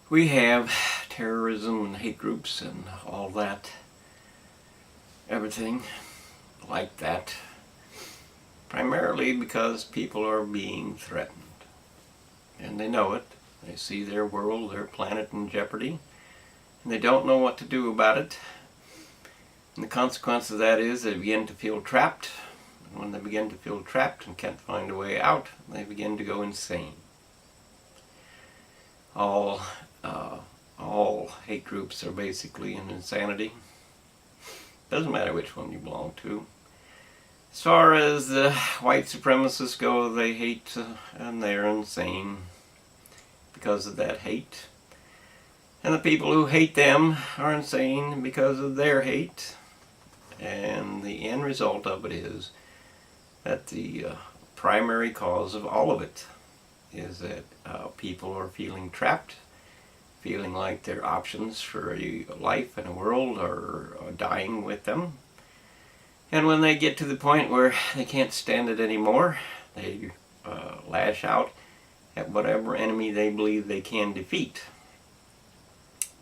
We have terrorism and hate groups and all that, everything like that, primarily because people are being threatened. And they know it. They see their world, their planet in jeopardy, and they don't know what to do about it. And the consequence of that is they begin to feel trapped. And when they begin to feel trapped and can't find a way out, they begin to go insane. All hate groups are basically an insanity. Doesn't matter which one you belong to. As far as the white supremacists go, they hate and they're insane because of that hate. And the people who hate them are insane because of their hate. And the end result of it is that the primary cause of all of it is that people are feeling trapped, feeling like their options for a life and a world are dying with them. And when they get to the point where they can't stand it anymore, they lash out at whatever enemy they believe they can defeat,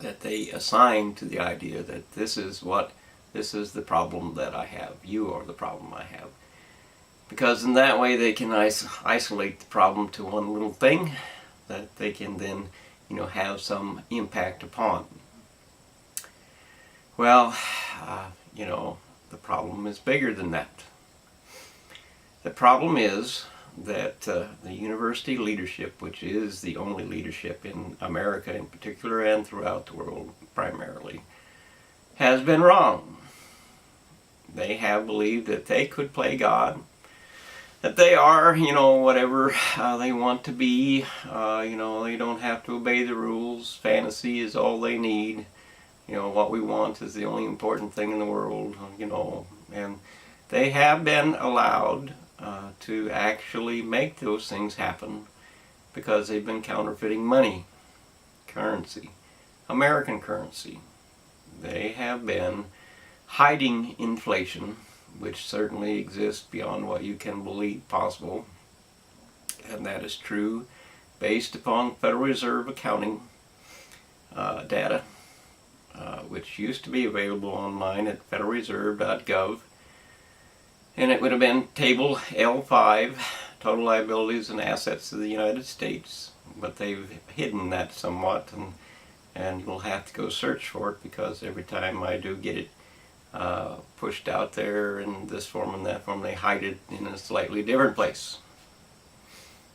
that they assign to the idea that this is the problem that I have, you are the problem I have. Because in that way they can isolate the problem to one little thing that they can then, have some impact upon. Well, the problem is bigger than that. The problem is that the university leadership, which is the only leadership in America in particular and throughout the world primarily, has been wrong. They have believed that they could play God, that they are, whatever they want to be. They don't have to obey the rules. Fantasy is all they need. What we want is the only important thing in the world, and they have been allowed to actually make those things happen because they've been counterfeiting money, currency, American currency. They have been hiding inflation, which certainly exists beyond what you can believe possible, and that is true based upon Federal Reserve accounting data, which used to be available online at federalreserve.gov, and it would have been table L5, total liabilities and assets of the United States, but they've hidden that somewhat, and you'll have to go search for it, because every time I do get it pushed out there in this form and that form, they hide it in a slightly different place.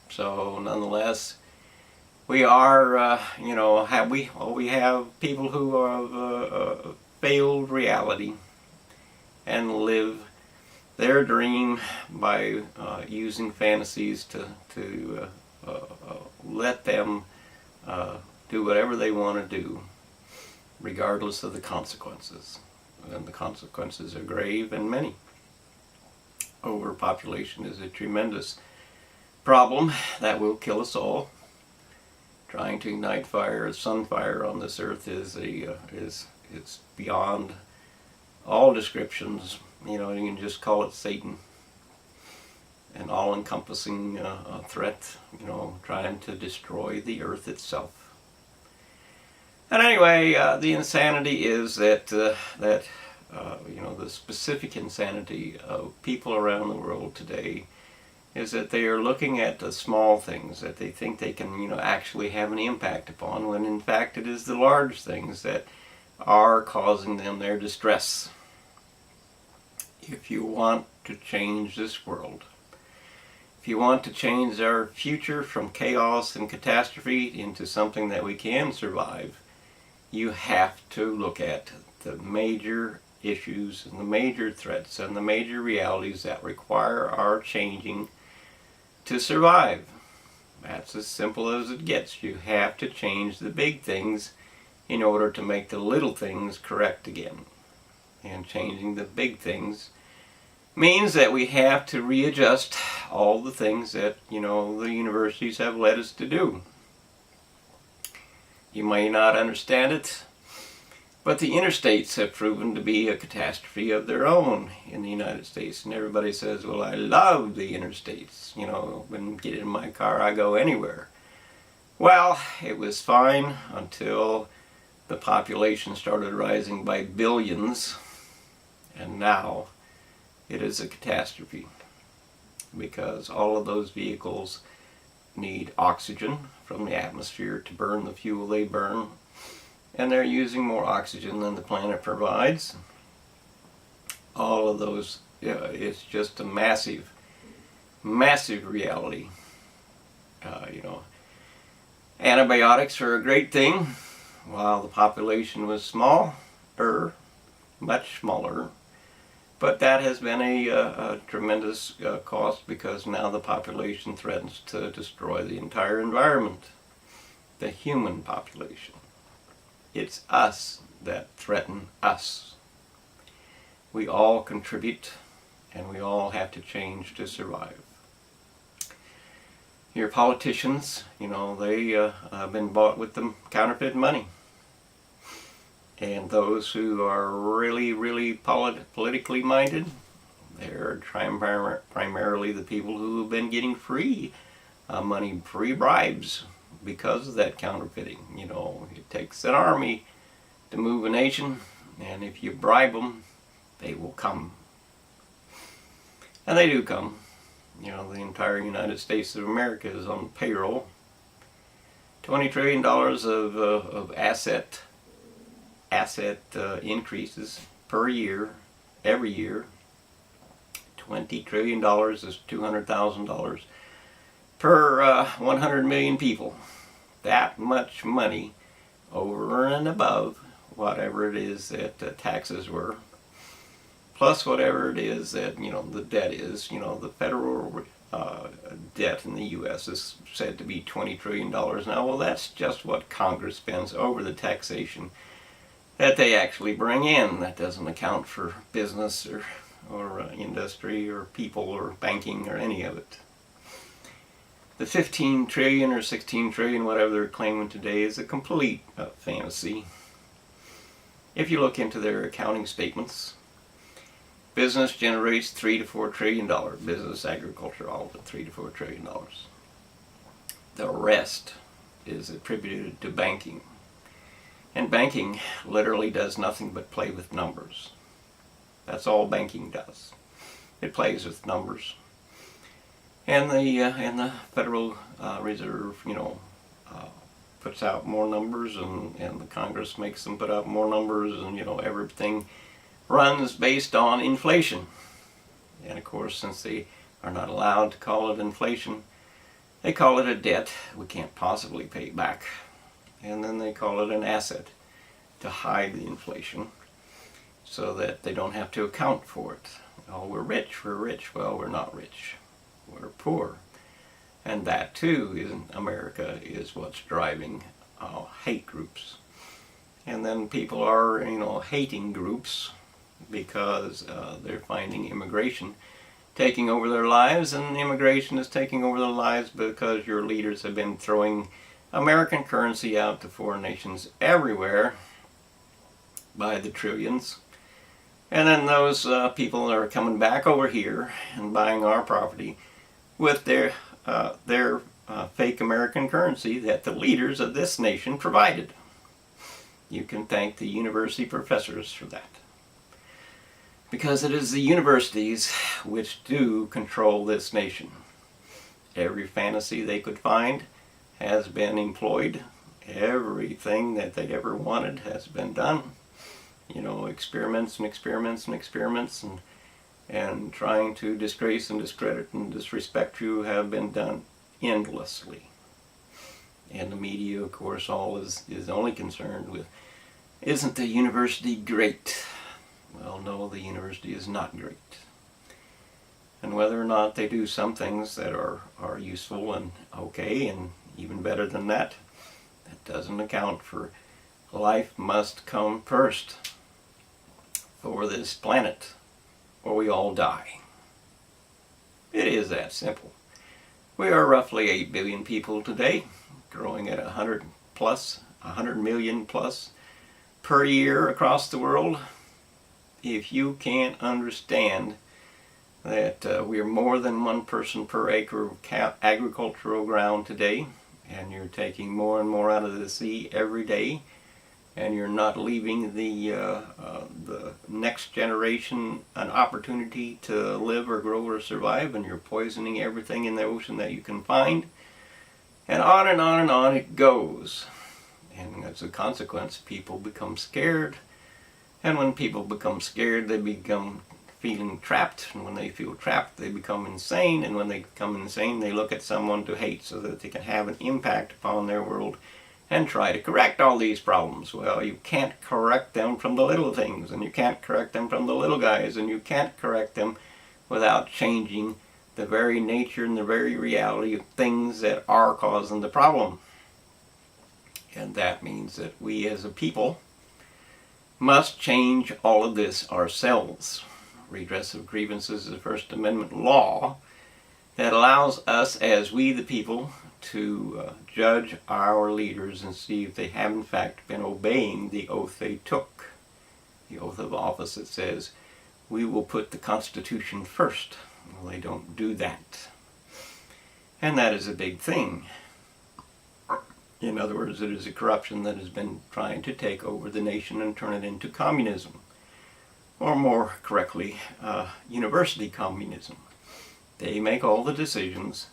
So nonetheless, we are, we have people who have failed reality and live their dream by using fantasies to let them do whatever they want to do, regardless of the consequences. And the consequences are grave and many. Overpopulation is a tremendous problem that will kill us all. Trying to ignite fire, a sun fire on this earth is it's beyond all descriptions. You can just call it Satan. An all-encompassing threat, trying to destroy the earth itself. And anyway, the insanity is that the specific insanity of people around the world today is that they are looking at the small things that they think they can, actually have an impact upon, when in fact it is the large things that are causing them their distress. If you want to change this world, if you want to change our future from chaos and catastrophe into something that we can survive, you have to look at the major issues and the major threats and the major realities that require our changing to survive. That's as simple as it gets. You have to change the big things in order to make the little things correct again. And changing the big things means that we have to readjust all the things that, the universities have led us to do. You may not understand it, but the interstates have proven to be a catastrophe of their own in the United States. And everybody says, well, I love the interstates. When I get in my car, I go anywhere. Well, it was fine until the population started rising by billions, and now it is a catastrophe because all of those vehicles need oxygen from the atmosphere to burn the fuel they burn, and they're using more oxygen than the planet provides. All of those, it's just a massive, massive reality. Antibiotics are a great thing. While the population was small, much smaller, but that has been a tremendous cost because now the population threatens to destroy the entire environment, the human population. It's us that threaten us. We all contribute, and we all have to change to survive. Your politicians, they have been bought with the counterfeit money. And those who are really, really politically minded, they're primarily the people who have been getting free money, free bribes because of that counterfeiting. It takes an army to move a nation, and if you bribe them, they will come. And they do come. The entire United States of America is on payroll. $20 trillion of asset increases per year, every year. $20 trillion is $200,000 per 100 million people. That much money over and above whatever it is that taxes were, plus whatever it is that the debt is. The federal debt in the U.S. is said to be $20 trillion now. Well, that's just what Congress spends over the taxation that they actually bring in. That doesn't account for business or industry or people or banking or any of it. The 15 trillion or 16 trillion, whatever they're claiming today, is a complete fantasy. If you look into their accounting statements, business generates $3 to $4 trillion. Business, agriculture, all of it, $3 to $4 trillion. The rest is attributed to banking. And banking literally does nothing but play with numbers. That's all banking does. It plays with numbers. And the Federal Reserve, puts out more numbers, and the Congress makes them put out more numbers, and everything runs based on inflation. And of course, since they are not allowed to call it inflation, they call it a debt we can't possibly pay back. And then they call it an asset to hide the inflation so that they don't have to account for it. Oh, we're rich. Well, we're not rich. We're poor. And that too in America is what's driving hate groups. And then people are, hating groups because they're finding immigration taking over their lives, and immigration is taking over their lives because your leaders have been throwing American currency out to foreign nations everywhere by the trillions. And then those people are coming back over here and buying our property with their fake American currency that the leaders of this nation provided. You can thank the university professors for that. Because it is the universities which do control this nation. Every fantasy they could find has been employed. Everything that they ever wanted has been done. Experiments and experiments and experiments and trying to disgrace and discredit and disrespect you have been done endlessly. And the media, of course, is only concerned with, isn't the university great? Well, no, the university is not great. And whether or not they do some things that are useful and okay and even better than that, that doesn't account for life must come first for this planet, or we all die. It is that simple. We are roughly 8 billion people today, growing at 100 million plus per year across the world. If you can't understand that we are more than one person per acre of agricultural ground today, and you're taking more and more out of the sea every day, and you're not leaving the next generation an opportunity to live or grow or survive, and you're poisoning everything in the ocean that you can find, and on and on and on it goes. And as a consequence, people become scared, and when people become scared, they become feeling trapped, and when they feel trapped, they become insane, and when they become insane, they look at someone to hate so that they can have an impact upon their world and try to correct all these problems. Well, you can't correct them from the little things, and you can't correct them from the little guys, and you can't correct them without changing the very nature and the very reality of things that are causing the problem. And that means that we as a people must change all of this ourselves. Redress of grievances is a First Amendment law that allows us, as we the people, to judge our leaders and see if they have in fact been obeying the oath they took. The oath of office that says, we will put the Constitution first. Well, they don't do that. And that is a big thing. In other words, it is a corruption that has been trying to take over the nation and turn it into communism. Or more correctly, university communism. They make all the decisions,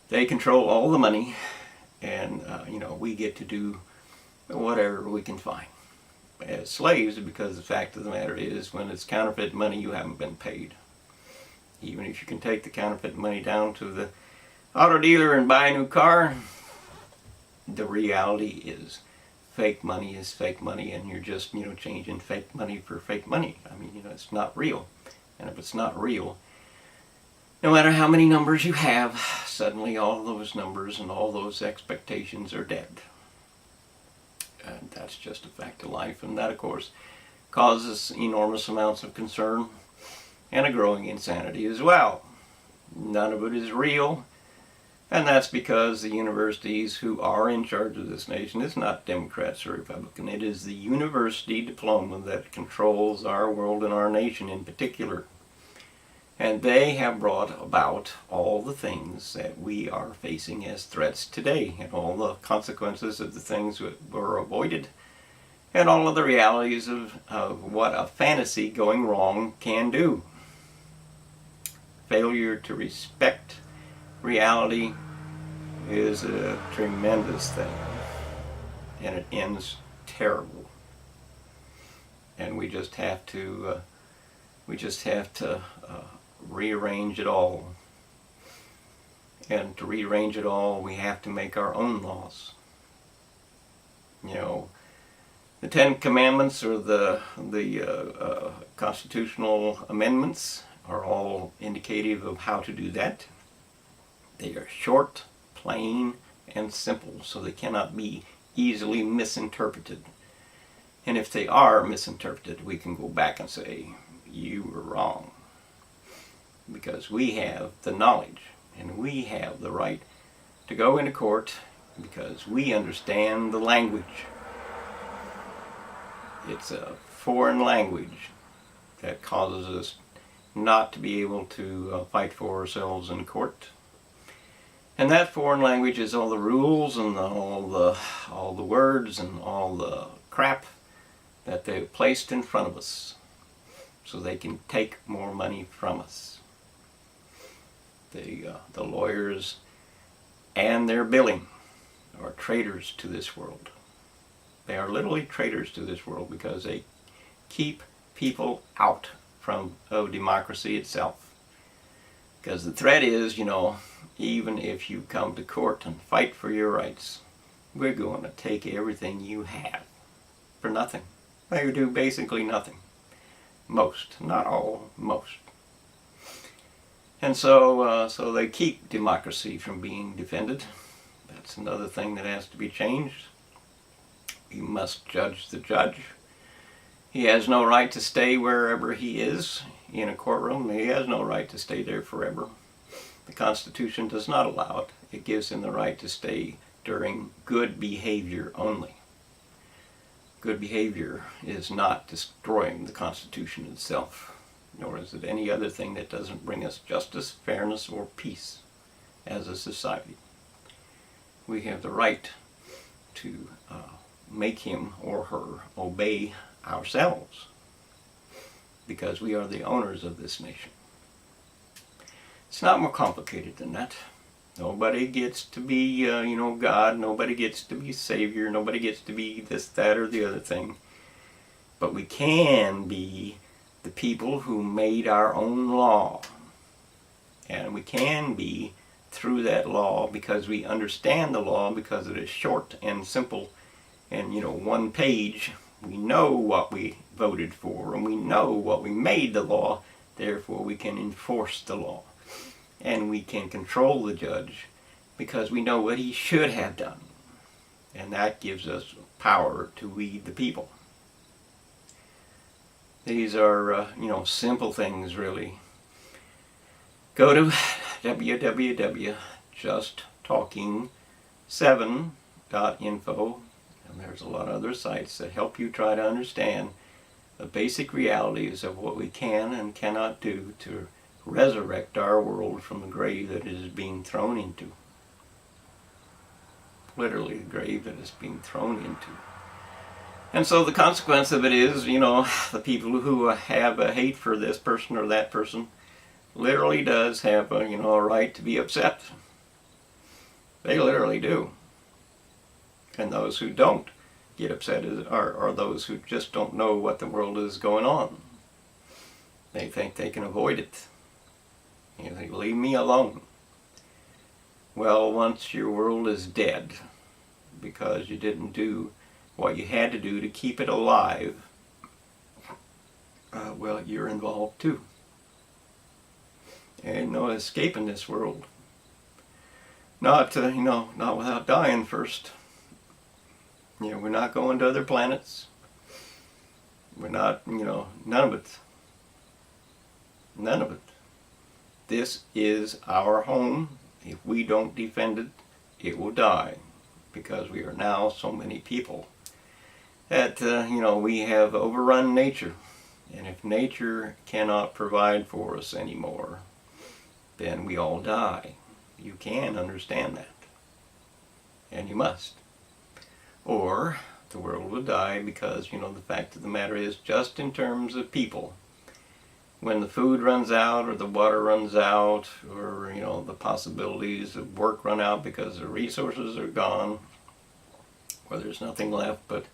they control all the money, and we get to do whatever we can find as slaves, because the fact of the matter is, when it's counterfeit money, you haven't been paid. Even if you can take the counterfeit money down to the auto dealer and buy a new car, the reality is fake money is fake money, and you're just changing fake money for fake money. I mean, it's not real. And if it's not real, no matter how many numbers you have, suddenly all those numbers and all those expectations are dead. And that's just a fact of life, and that of course causes enormous amounts of concern and a growing insanity as well. None of it is real. And that's because the universities who are in charge of this nation is not Democrats or Republican. It is the university diploma that controls our world and our nation in particular. And they have brought about all the things that we are facing as threats today, and all the consequences of the things that were avoided, and all of the realities of what a fantasy going wrong can do. Failure to respect reality is a tremendous thing, and it ends terrible. And we just have to rearrange it all. And to rearrange it all, we have to make our own laws. The Ten Commandments or the constitutional amendments are all indicative of how to do that. They are short, plain, and simple, so they cannot be easily misinterpreted. And if they are misinterpreted, we can go back and say, you were wrong. Because we have the knowledge, and we have the right to go into court, because we understand the language. It's a foreign language that causes us not to be able to fight for ourselves in court. And that foreign language is all the rules and all the words and all the crap that they've placed in front of us so they can take more money from us. The lawyers and their billing are traitors to this world. They are literally traitors to this world because they keep people out of democracy itself. Because the threat is, even if you come to court and fight for your rights, we're going to take everything you have for nothing. They do basically nothing. Most, not all, most. And so they keep democracy from being defended. That's another thing that has to be changed. We must judge the judge. He has no right to stay wherever he is in a courtroom. He has no right to stay there forever. The Constitution does not allow it. It gives him the right to stay during good behavior only. Good behavior is not destroying the Constitution itself, nor is it any other thing that doesn't bring us justice, fairness, or peace as a society. we have the right to make him or her obey ourselves, because we are the owners of this nation. It's not more complicated than that. Nobody gets to be, God. Nobody gets to be Savior. Nobody gets to be this, that, or the other thing. But we can be the people who made our own law. And we can be through that law because we understand the law, because it is short and simple and, one page. We know what we voted for and we know what we made the law. Therefore, we can enforce the law. And we can control the judge because we know what he should have done. And that gives us power to lead the people. These are, simple things, really. Go to www.justtalking7.info, and there's a lot of other sites that help you try to understand the basic realities of what we can and cannot do to resurrect our world from the grave that it is being thrown into. Literally, the grave that it's being thrown into. And so the consequence of it is, the people who have a hate for this person or that person literally does have a right to be upset. They literally do. And those who don't get upset are those who just don't know what the world is going on. They think they can avoid it. They leave me alone. Well, once your world is dead because you didn't do what you had to do to keep it alive, well, you're involved too. And no escaping this world. Not without dying first. We're not going to other planets. We're not, none of it. None of it. This is our home. If we don't defend it, it will die. Because we are now so many people that, we have overrun nature. And if nature cannot provide for us anymore, then we all die. You can understand that. And you must. Or the world will die because, the fact of the matter is, just in terms of people, when the food runs out or the water runs out or, the possibilities of work run out because the resources are gone, or there's nothing left but,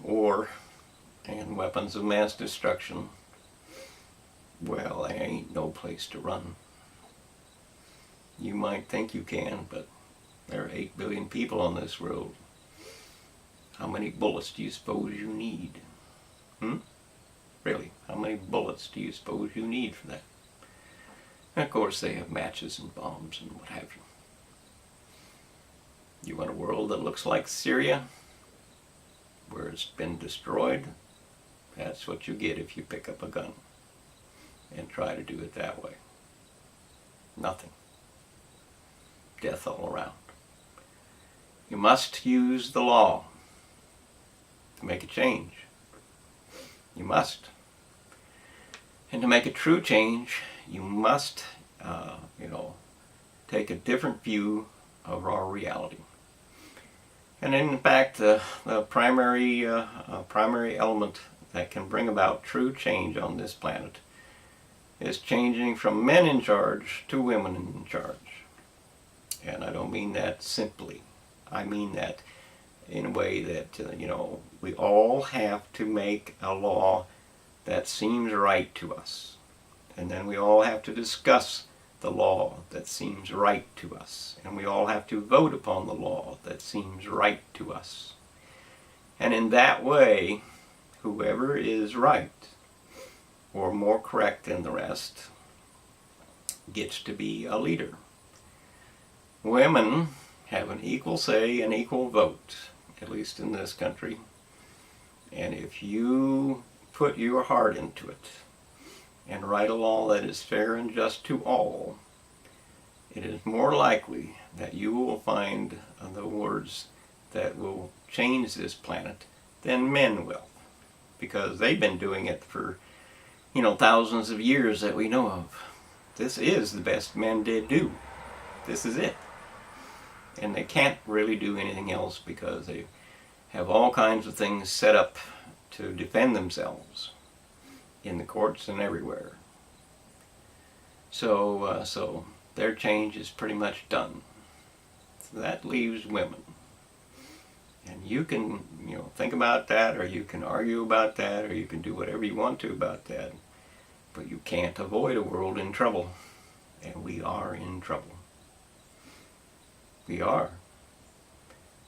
war and weapons of mass destruction, well, there ain't no place to run. You might think you can, but there are 8 billion people on this world. How many bullets do you suppose you need? Really, how many bullets do you suppose you need for that? And of course, they have matches and bombs and what have you. You want a world that looks like Syria, where it's been destroyed? That's what you get if you pick up a gun and try to do it that way. Nothing. Death all around. You must use the law to make a change. You must. And to make a true change, you must, take a different view of our reality. And in fact, the primary element that can bring about true change on this planet is changing from men in charge to women in charge. And I don't mean that simply. I mean that in a way that, we all have to make a law that seems right to us. And then we all have to discuss the law that seems right to us. And we all have to vote upon the law that seems right to us. And in that way, whoever is right, or more correct than the rest, gets to be a leader. Women have an equal say and equal vote, at least in this country. And if you put your heart into it and write a law that is fair and just to all, it is more likely that you will find the words that will change this planet than men will. Because they've been doing it for, thousands of years that we know of. This is the best men did do. This is it. And they can't really do anything else because they have all kinds of things set up to defend themselves in the courts and everywhere. So their change is pretty much done. So that leaves women. And you can, think about that, or you can argue about that, or you can do whatever you want to about that. But you can't avoid a world in trouble. And we are in trouble. We are.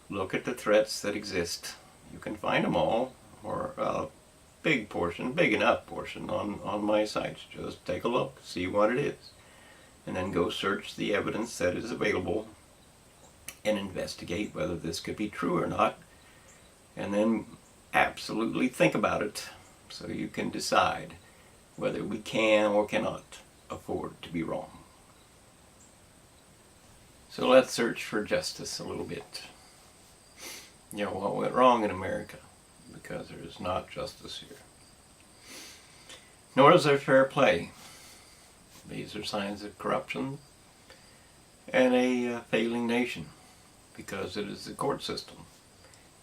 Look at the threats that exist. You can find them all, or a big portion, big enough portion on my sites. Just take a look, see what it is. And then go search the evidence that is available and investigate whether this could be true or not. And then absolutely think about it so you can decide whether we can or cannot afford to be wrong. So let's search for justice a little bit. What went wrong in America? Because there is not justice here. Nor is there fair play. These are signs of corruption and a failing nation, because it is the court system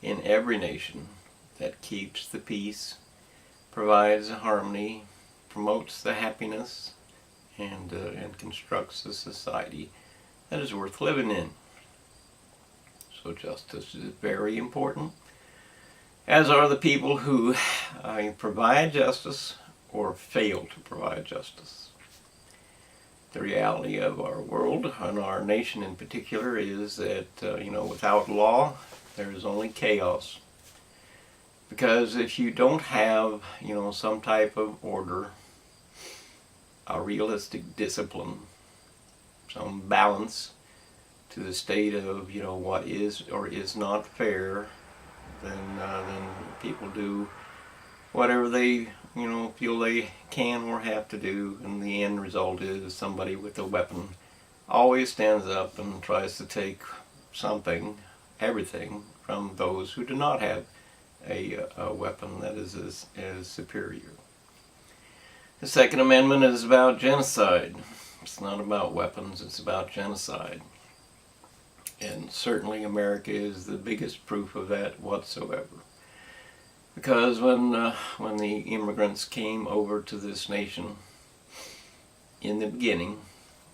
in every nation that keeps the peace, provides harmony, promotes the happiness, and constructs a society that is worth living in. So justice is very important, as are the people who provide justice or fail to provide justice. The reality of our world, and our nation in particular, is that without law there is only chaos. Because if you don't have some type of order, a realistic discipline, some balance to the state of what is or is not fair, then people do whatever they feel they can or have to do, and the end result is somebody with a weapon always stands up and tries to take something, everything, from those who do not have a weapon that is as superior. The Second Amendment is about genocide. It's not about weapons, it's about genocide. And certainly America is the biggest proof of that whatsoever. Because when the immigrants came over to this nation in the beginning,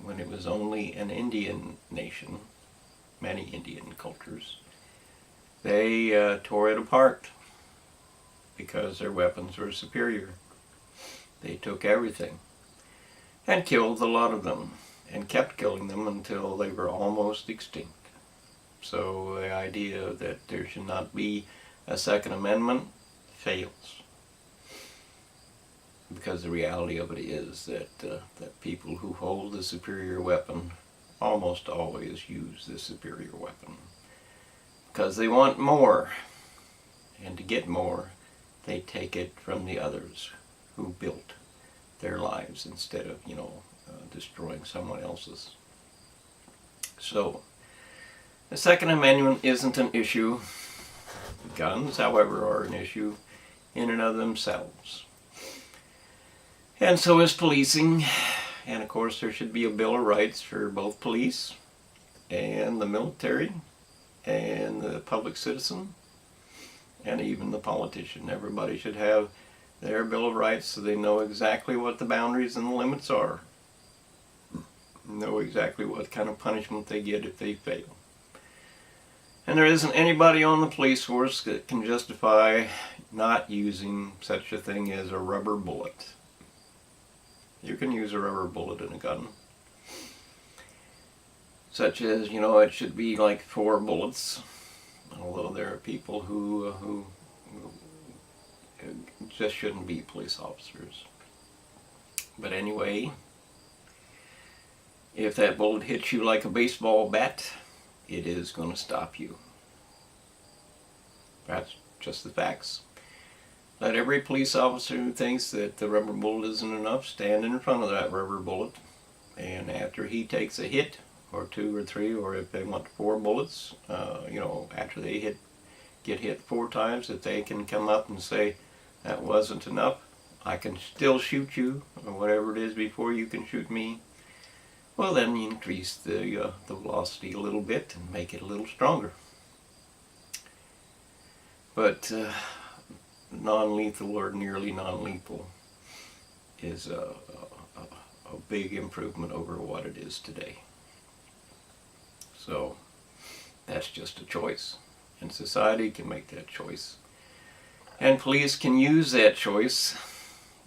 when it was only an Indian nation, many Indian cultures, they tore it apart because their weapons were superior. They took everything and killed a lot of them, and kept killing them until they were almost extinct. So the idea that there should not be a Second Amendment fails, because the reality of it is that people who hold the superior weapon almost always use the superior weapon because they want more, and to get more they take it from the others who built their lives instead of destroying someone else's. So the Second Amendment isn't an issue. Guns, however, are an issue in and of themselves. And so is policing. And of course there should be a Bill of Rights for both police and the military and the public citizen and even the politician. Everybody should have their Bill of Rights so they know exactly what the boundaries and the limits are. Know exactly what kind of punishment they get if they fail. And there isn't anybody on the police force that can justify not using such a thing as a rubber bullet. You can use a rubber bullet in a gun. Such as, it should be like 4 bullets. Although there are people who just shouldn't be police officers. But anyway, if that bullet hits you like a baseball bat, it is going to stop you. That's just the facts. Let every police officer who thinks that the rubber bullet isn't enough stand in front of that rubber bullet, and after he takes a hit, or 2 or 3, or if they want 4 bullets, after they get hit 4 times, if they can come up and say, that wasn't enough, I can still shoot you, or whatever it is, before you can shoot me, well, then you increase the velocity a little bit and make it a little stronger. But non-lethal or nearly non-lethal is a big improvement over what it is today. So that's just a choice, and society can make that choice. And police can use that choice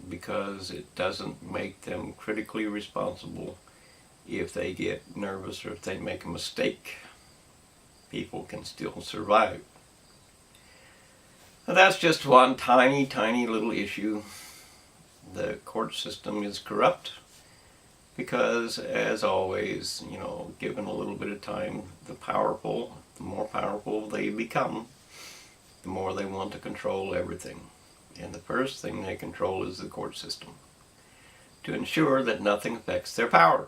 because it doesn't make them critically responsible if they get nervous or if they make a mistake. People can still survive. Now, that's just one tiny, tiny little issue. The court system is corrupt because, as always, given a little bit of time, the more powerful they become, the more they want to control everything. And the first thing they control is the court system, to ensure that nothing affects their power.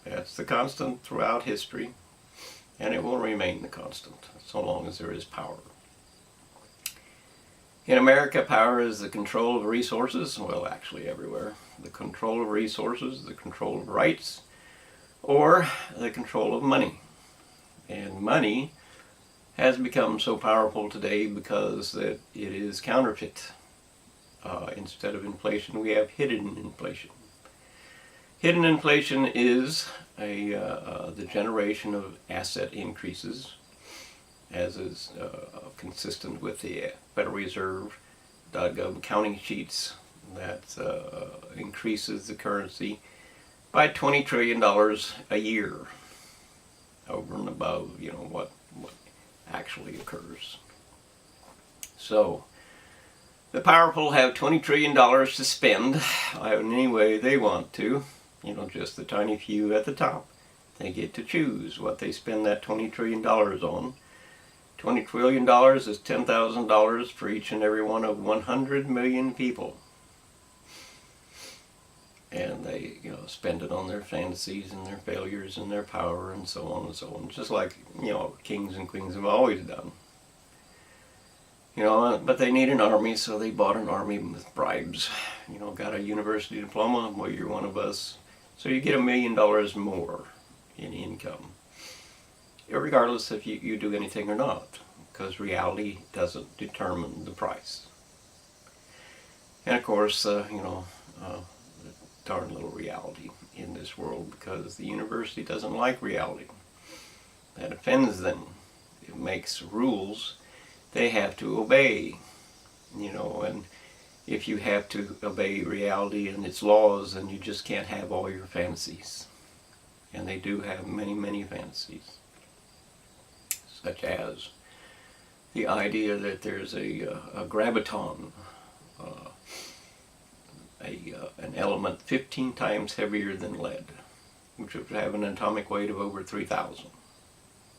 That's the constant throughout history, and it will remain the constant so long as there is power. In America, power is the control of resources, well, actually everywhere. The control of resources, the control of rights, or the control of money. And money has become so powerful today because that it is counterfeit. Instead of inflation, we have hidden inflation. Hidden inflation is the generation of asset increases, as is consistent with the Federal Reserve.gov accounting sheets, that increases the currency by $20 trillion a year, over and above what actually occurs. So the powerful have $20 trillion to spend in any way they want to. Just the tiny few at the top. They get to choose what they spend that $20 trillion on. $20 trillion is $10,000 for each and every one of 100 million people. And they, spend it on their fantasies and their failures and their power and so on and so on. Just like, kings and queens have always done. But they need an army, so they bought an army with bribes. Got a university diploma, well, you're one of us. So you get $1 million more in income, regardless if you do anything or not, because reality doesn't determine the price. And of course, darn little reality in this world, because the university doesn't like reality. That offends them. It makes rules they have to obey, and if you have to obey reality and its laws, then you just can't have all your fantasies. And they do have many, many fantasies, such as the idea that there's a graviton, an element 15 times heavier than lead, which would have an atomic weight of over 3,000,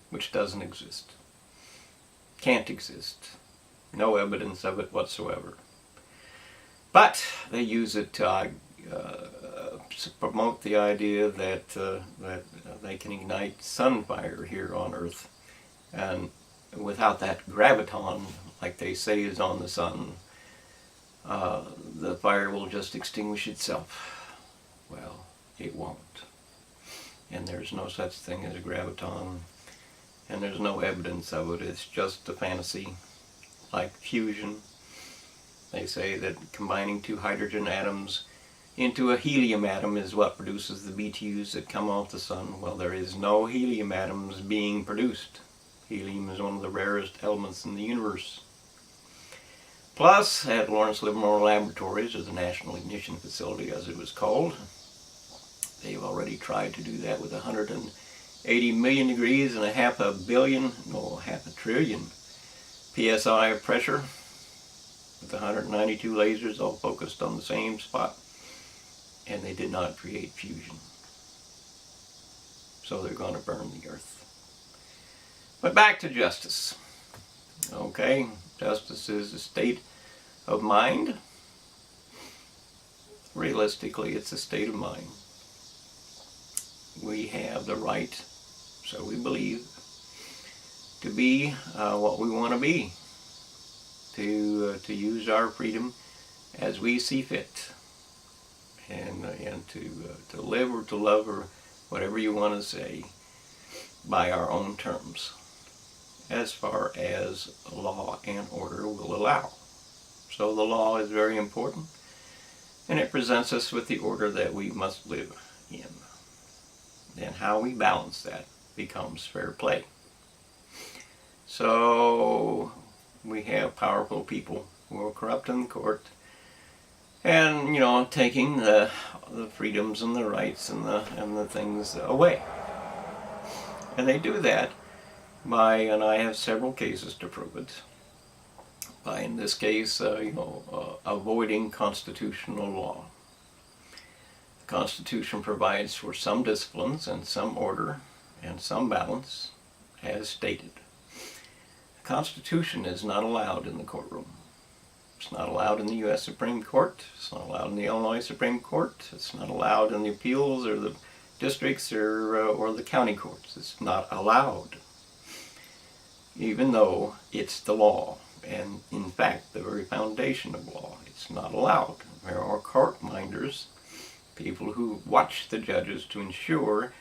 which doesn't exist. Can't exist. No evidence of it whatsoever. But they use it to promote the idea that they can ignite sunfire here on Earth, and without that graviton, like they say is on the sun, the fire will just extinguish itself. Well, it won't. And there's no such thing as a graviton, and there's no evidence of it. It's just a fantasy, like fusion. They say that combining two hydrogen atoms into a helium atom is what produces the BTUs that come off the sun. Well, there is no helium atoms being produced. Helium is one of the rarest elements in the universe. Plus, at Lawrence Livermore Laboratories, or the National Ignition Facility as it was called, they've already tried to do that with 180 million degrees and half a trillion psi of pressure, with 192 lasers all focused on the same spot, and they did not create fusion. So they're going to burn the earth. But back to justice. Okay, justice is a state of mind. Realistically, it's a state of mind. We have the right, so we believe, to be what we want to be, to use our freedom as we see fit, and to live or to love or whatever you want to say, by our own terms, as far as law and order will allow. So the law is very important, and it presents us with the order that we must live in. Then how we balance that becomes fair play. So we have powerful people who are corrupting the court, and taking the freedoms and the rights and the things away. And they do that by, and I have several cases to prove it, by, in this case, avoiding constitutional law. The Constitution provides for some disciplines and some order and some balance, as stated. The Constitution is not allowed in the courtroom. It's not allowed in the U.S. Supreme Court. It's not allowed in the Illinois Supreme Court. It's not allowed in the appeals or the districts or the county courts. It's not allowed, even though it's the law, and in fact the very foundation of law. It's not allowed. There are court-minders, people who watch the judges to ensure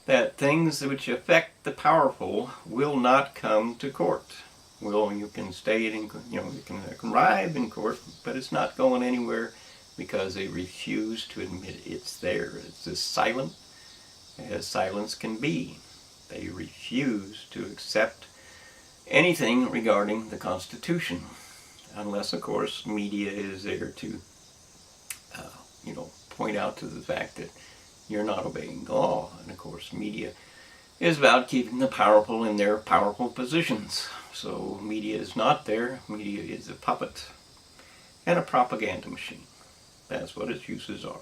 that things which affect the powerful will not come to court. Well, you can state in, you can arrive in court, but it's not going anywhere because they refuse to admit it's there. It's as silent as silence can be. They refuse to accept anything regarding the Constitution, unless, of course, media is there to, point out to the fact that you're not obeying the law. And, of course, media is about keeping the powerful in their powerful positions. So media is not there. Media is a puppet and a propaganda machine. That's what its uses are.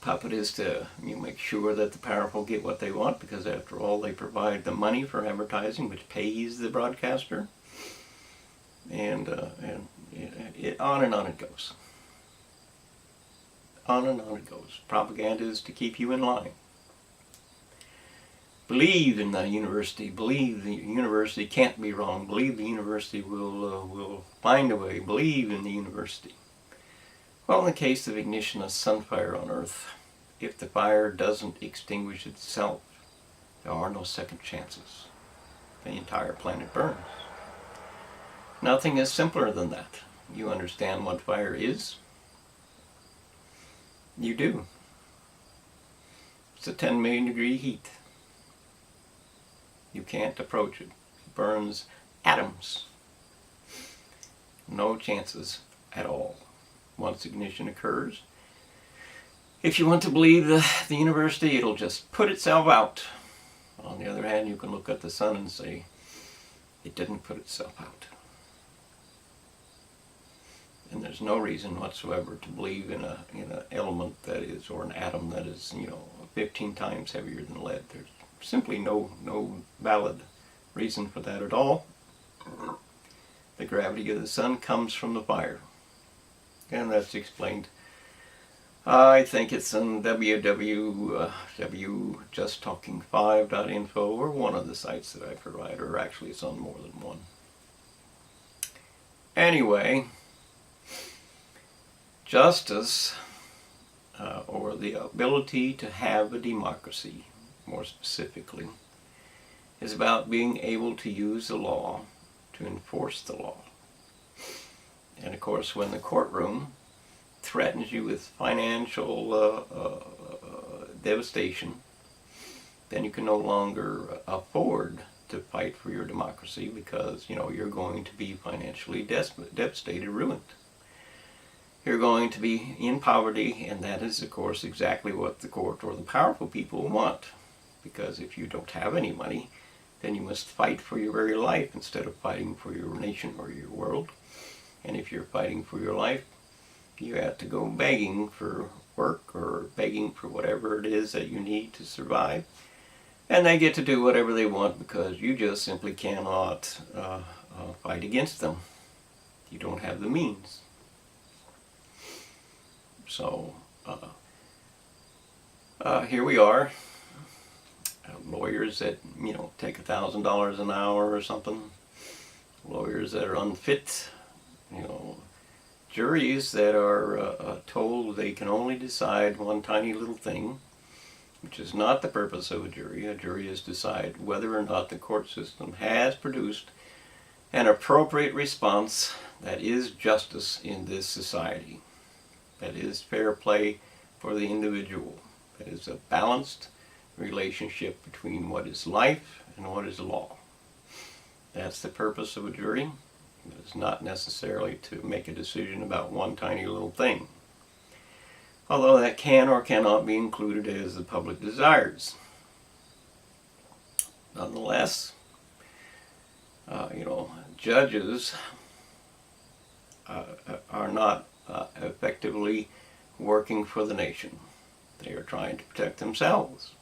Puppet is to make sure that the powerful get what they want, because after all they provide the money for advertising, which pays the broadcaster, and on and on it goes. On and on it goes. Propaganda is to keep you in line. Believe in the university. Believe the university can't be wrong. Believe the university will find a way. Believe in the university. Well, in the case of ignition of sunfire on Earth, if the fire doesn't extinguish itself, there are no second chances. The entire planet burns. Nothing is simpler than that. You understand what fire is? You do. It's a 10 million degree heat. You can't approach it. It burns atoms. No chances at all. Once ignition occurs, if you want to believe the university, it'll just put itself out. On the other hand, you can look at the sun and say, it didn't put itself out. And there's no reason whatsoever to believe in an element that is, or an atom that is, 15 times heavier than lead. There's simply no valid reason for that at all. The gravity of the sun comes from the fire. And that's explained. I think it's in www.justtalking5.info, or one of the sites that I provide, or actually it's on more than one. Anyway, justice, or the ability to have a democracy, more specifically, is about being able to use the law to enforce the law. And of course, when the courtroom threatens you with financial devastation, then you can no longer afford to fight for your democracy, because you're going to be financially devastated, ruined. You're going to be in poverty, and that is, of course, exactly what the court or the powerful people want. Because if you don't have any money, then you must fight for your very life instead of fighting for your nation or your world. And if you're fighting for your life, you have to go begging for work or begging for whatever it is that you need to survive. And they get to do whatever they want because you just simply cannot fight against them. You don't have the means. So, here we are. Lawyers that, take $1,000 an hour or something. Lawyers that are unfit. Juries that are told they can only decide one tiny little thing, which is not the purpose of a jury. A jury is to decide whether or not the court system has produced an appropriate response that is justice in this society, that is fair play for the individual, that is a balanced relationship between what is life and what is law. That's the purpose of a jury. It is not necessarily to make a decision about one tiny little thing, although that can or cannot be included as the public desires. Nonetheless, judges are not effectively working for the nation. They are trying to protect themselves,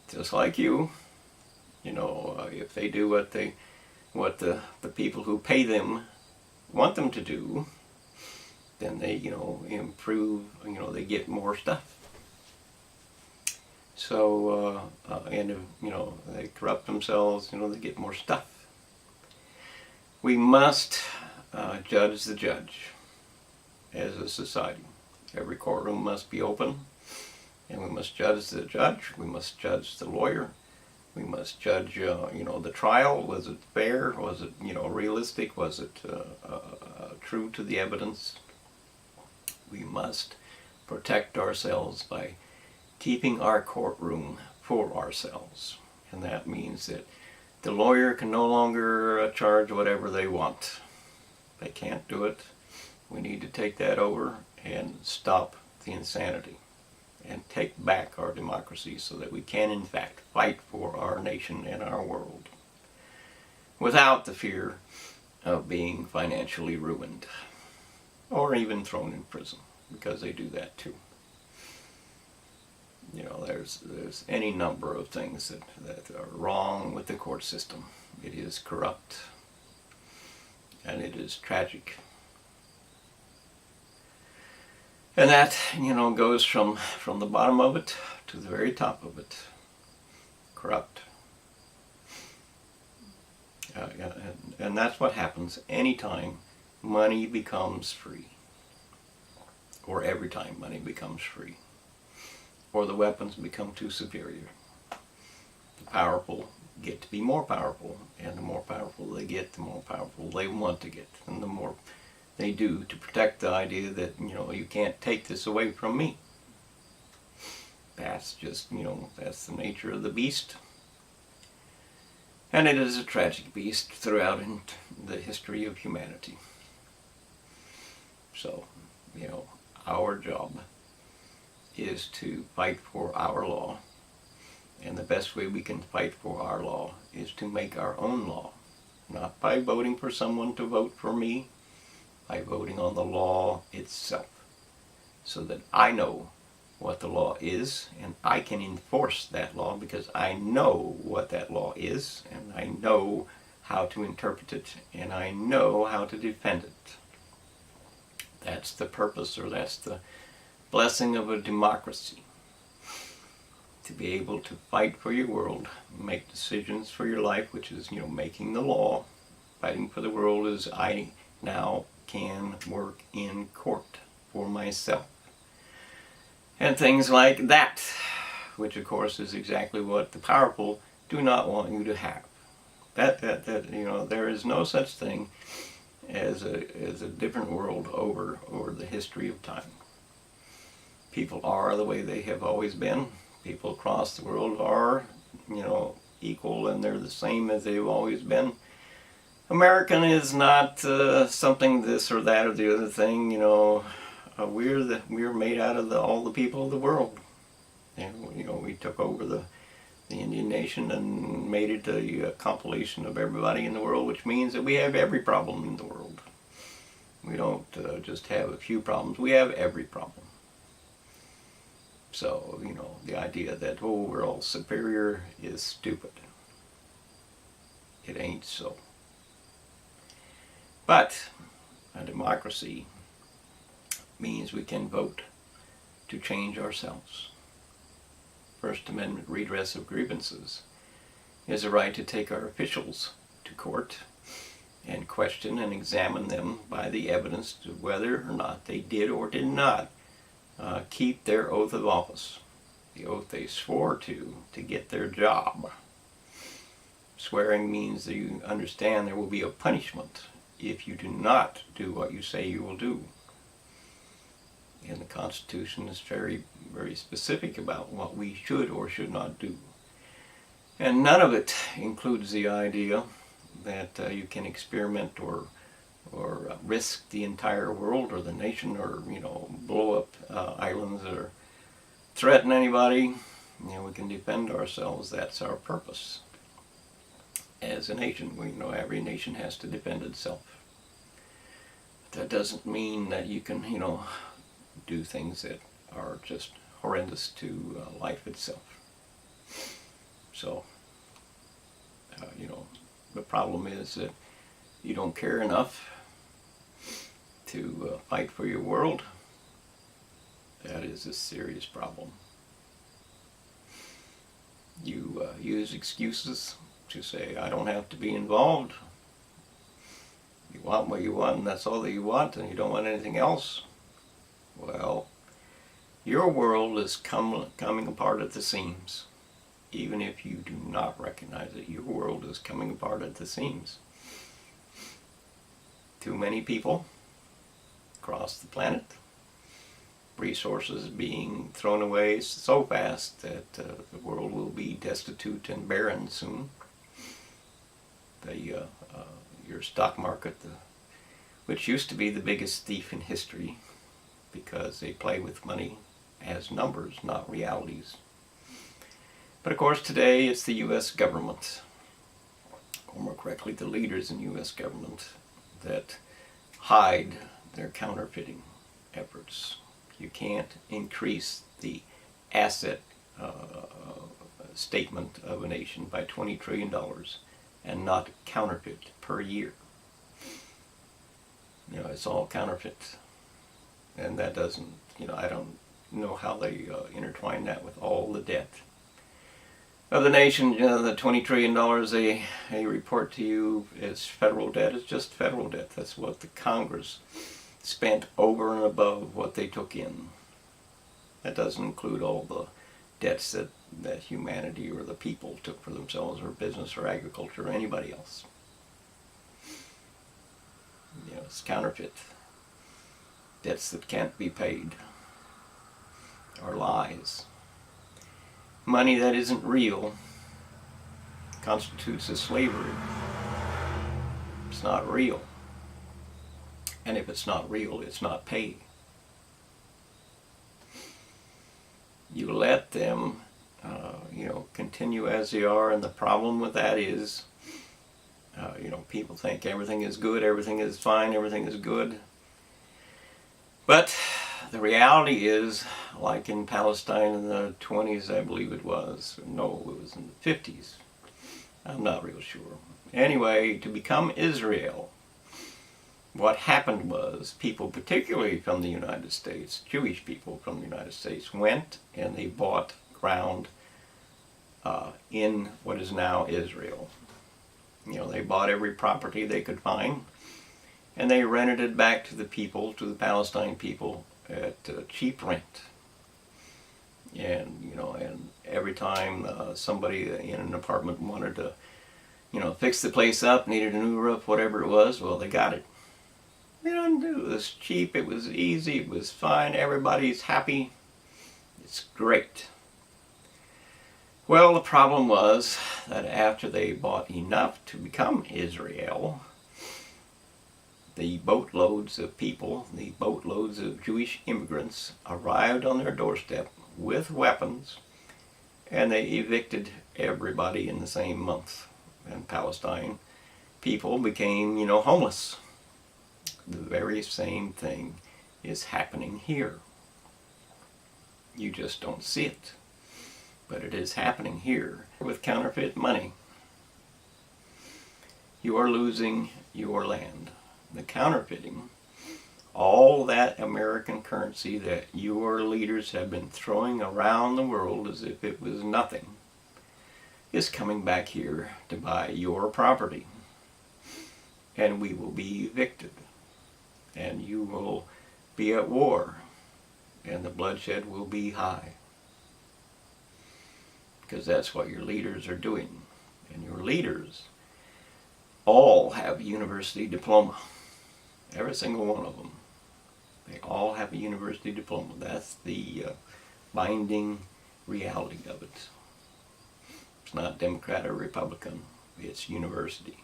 just like you. If they do what the people who pay them want them to do, then they improve. They get more stuff. So and if they corrupt themselves, they get more stuff. We must judge the judge as a society. Every courtroom must be open, and we must judge the judge. We must judge the lawyer. We must judge, the trial. Was it fair? Was it, realistic? Was it true to the evidence? We must protect ourselves by keeping our courtroom for ourselves. And that means that the lawyer can no longer charge whatever they want. They can't do it. We need to take that over and stop the insanity and take back our democracy so that we can in fact fight for our nation and our world without the fear of being financially ruined or even thrown in prison, because they do that too. There's any number of things that are wrong with the court system. It is corrupt, and it is tragic. And that, goes from the bottom of it to the very top of it. Corrupt. And that's what happens anytime money becomes free. Or every time money becomes free. Or the weapons become too superior. The powerful get to be more powerful, and the more powerful they get, the more powerful they want to get, and the more they do to protect the idea that, you can't take this away from me. That's just, that's the nature of the beast. And it is a tragic beast throughout in the history of humanity. So, our job is to fight for our law. And the best way we can fight for our law is to make our own law. Not by voting for someone to vote for me, by voting on the law itself, so that I know what the law is, and I can enforce that law because I know what that law is, and I know how to interpret it, and I know how to defend it. That's the purpose, or that's the blessing of a democracy. To be able to fight for your world, make decisions for your life, which is, making the law. Fighting for the world is I now can work in court for myself. And things like that, which of course is exactly what the powerful do not want you to have. There is no such thing as a different world over the history of time. People are the way they have always been. People across the world are, equal, and they're the same as they've always been. American is not something this or that or the other thing. We're made out of all the people of the world. And we took over the Indian nation and made it a compilation of everybody in the world, which means that we have every problem in the world. We don't just have a few problems. We have every problem. So, the idea that, we're all superior is stupid. It ain't so. But a democracy means we can vote to change ourselves. First Amendment redress of grievances is a right to take our officials to court and question and examine them by the evidence to whether or not they did or did not keep their oath of office. the oath they swore to get their job. Swearing means that you understand there will be a punishment if you do not do what you say you will do. And the Constitution is very, very specific about what we should or should not do. And none of it includes the idea that you can experiment or risk the entire world or the nation, or blow up islands or threaten anybody. We can defend ourselves. That's our purpose. As a nation, we know every nation has to defend itself. But that doesn't mean that you can, do things that are just horrendous to life itself. So, the problem is that you don't care enough to fight for your world. That is a serious problem. You use excuses to say, I don't have to be involved. You want what you want, and that's all that you want, and you don't want anything else. Well, your world is coming apart at the seams. Even if you do not recognize it, your world is coming apart at the seams. Too many people across the planet, resources being thrown away so fast that the world will be destitute and barren soon. Your stock market, which used to be the biggest thief in history, because they play with money as numbers, not realities. But of course today it's the U.S. government, or more correctly the leaders in U.S. government, that hide their counterfeiting efforts. You can't increase the asset statement of a nation by $20 trillion and not counterfeit per year. It's all counterfeit. And that doesn't, I don't know how they intertwine that with all the debt of the nation. The $20 trillion they report to you as federal debt is just federal debt. That's what the Congress spent over and above what they took in. That doesn't include all the debts that humanity or the people took for themselves, or business or agriculture or anybody else. It's counterfeit. Debts that can't be paid are lies. Money that isn't real constitutes a slavery. It's not real. And if it's not real, it's not paid. You let them, continue as they are, and the problem with that is, people think everything is good, everything is fine, everything is good. But the reality is, like in Palestine in the 20s, I believe it was. No, it was in the 50s. I'm not real sure. Anyway, to become Israel, what happened was people, particularly from the United States, Jewish people from the United States, went and they bought ground in what is now Israel. They bought every property they could find, and they rented it back to the people, to the Palestine people, at cheap rent. And and every time somebody in an apartment wanted to, fix the place up, needed a new roof, whatever it was, well, they got it. It was cheap, it was easy, it was fine, everybody's happy. It's great. Well, the problem was that after they bought enough to become Israel, the boatloads of people, the boatloads of Jewish immigrants arrived on their doorstep with weapons, and they evicted everybody in the same month. And Palestine people became, homeless. The very same thing is happening here. You just don't see it. But it is happening here with counterfeit money. You are losing your land. The counterfeiting, all that American currency that your leaders have been throwing around the world as if it was nothing, is coming back here to buy your property. And we will be evicted. And you will be at war. And the bloodshed will be high. because that's what your leaders are doing. And your leaders all have a university diploma. Every single one of them. They all have a university diploma. That's the binding reality of it. It's not Democrat or Republican. It's university.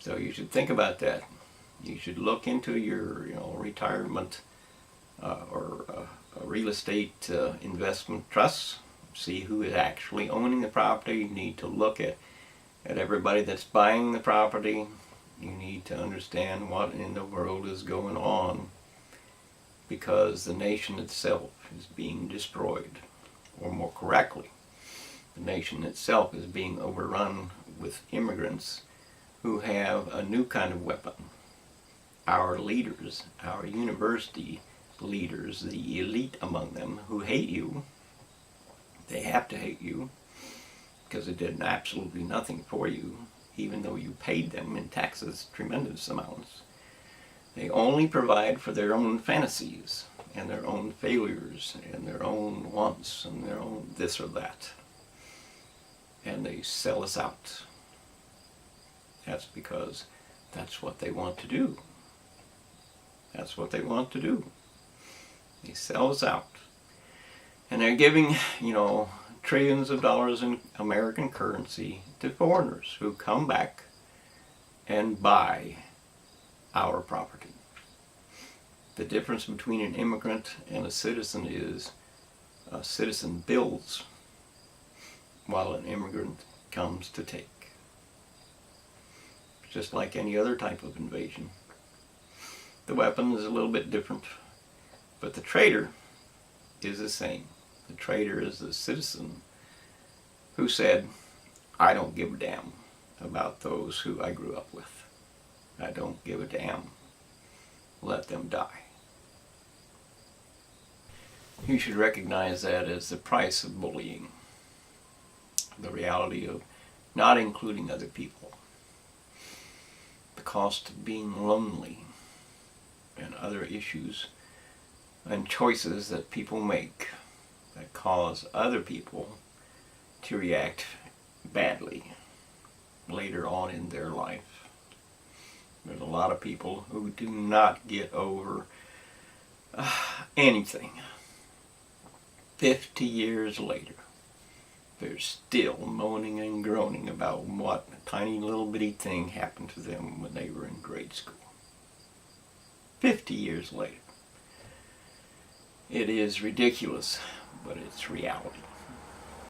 So you should think about that. You should look into your retirement or real estate investment trusts. See who is actually owning the property. You need to look at everybody that's buying the property. You need to understand what in the world is going on, because the nation itself is being destroyed. Or more correctly, the nation itself is being overrun with immigrants who have a new kind of weapon. Our leaders, our university leaders, the elite among them, who hate you. They have to hate you because it did absolutely nothing for you, even though you paid them in taxes tremendous amounts. They only provide for their own fantasies and their own failures and their own wants and their own this or that. And they sell us out. That's because that's what they want to do. That's what they want to do. They sell us out. And they're giving, trillions of dollars in American currency to foreigners who come back and buy our property. The difference between an immigrant and a citizen is a citizen builds while an immigrant comes to take. Just like any other type of invasion. The weapon is a little bit different, but the trader is the same. The trader is the citizen who said, I don't give a damn about those who I grew up with. I don't give a damn. Let them die. You should recognize that as the price of bullying. The reality of not including other people. The cost of being lonely and other issues and choices that people make that cause other people to react badly later on in their life. There's a lot of people who do not get over anything. 50 years later, they're still moaning and groaning about what a tiny little bitty thing happened to them when they were in grade school. 50 years later. It is ridiculous, but it's reality.